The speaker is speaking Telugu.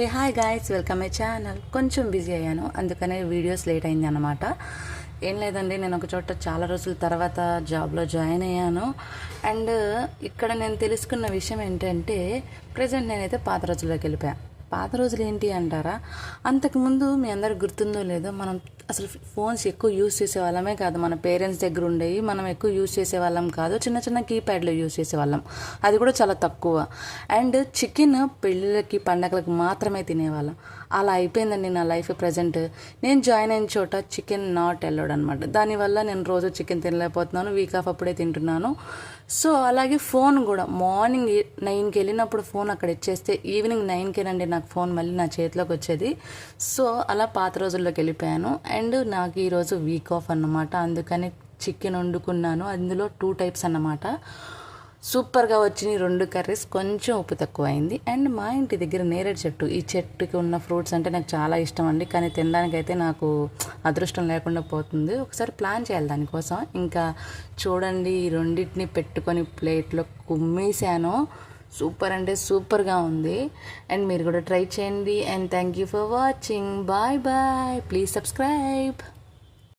Hey hi guys, welcome my channel. కొంచెం బిజీ అయ్యాను, అందుకనే వీడియోస్ లేట్ అయింది అన్నమాట. ఏం లేదండి, నేను ఒక చోట చాలా రోజుల తర్వాత జాబ్లో జాయిన్ అయ్యాను. అండ్ ఇక్కడ నేను తెలుసుకున్న విషయం ఏంటంటే, ప్రజెంట్ నేనైతే పాత రోజుల్లోకి వెళ్ళిపోయాను. పాత రోజులు ఏంటి అంటారా, అంతకుముందు మీ అందరికి గుర్తుందో లేదో, మనం అసలు ఫోన్స్ ఎక్కువ యూజ్ చేసేవాళ్ళమే కాదు. మన పేరెంట్స్ దగ్గర ఉండేవి మనం ఎక్కువ యూజ్ చేసేవాళ్ళం కాదు. చిన్న చిన్న కీప్యాడ్లో యూజ్ చేసేవాళ్ళం, అది కూడా చాలా తక్కువ. అండ్ చికెన్ పెళ్ళిళ్ళకి పండగలకు మాత్రమే తినేవాళ్ళం. అలా అయిపోయిందండి నా లైఫ్. ప్రజెంట్ నేను జాయిన్ అయిన చోట చికెన్ నాట్ ఎల్లౌడ్ అనమాట. దానివల్ల నేను రోజు చికెన్ తినలేకపోతున్నాను, వీక్ ఆఫ్ అప్పుడే తింటున్నాను. సో అలాగే ఫోన్ కూడా మార్నింగ్ 9కి వెళ్ళినప్పుడు ఫోన్ అక్కడ ఇచ్చేస్తే ఈవినింగ్ 9కేనండి నాకు ఫోన్ మళ్ళీ నా చేతిలోకి వచ్చేది. సో అలా పాత రోజుల్లోకి వెళ్ళిపోయాను. అండ్ నాకు ఈరోజు వీక్ ఆఫ్ అన్నమాట, అందుకని చికెన్ వండుకున్నాను. అందులో 2 టైప్స్ అన్నమాట. సూపర్గా వచ్చినాయి 2 కర్రీస్. కొంచెం ఉప్పు తక్కువ అయింది. అండ్ మా ఇంటి దగ్గర నేరేడు చెట్టు, ఈ చెట్టుకి ఉన్న ఫ్రూట్స్ అంటే నాకు చాలా ఇష్టం అండి, కానీ తినడానికైతే నాకు అదృష్టం లేకుండా పోతుంది. ఒకసారి ప్లాన్ చేయాలి దానికోసం. ఇంకా చూడండి, ఈ రెండింటిని పెట్టుకొని ప్లేట్లో కుమ్మేశాను. సూపర్ అంటే సూపర్గా ఉంది. అండ్ మీరు కూడా ట్రై చేయండి. And thank you for watching. Bye bye. Please subscribe.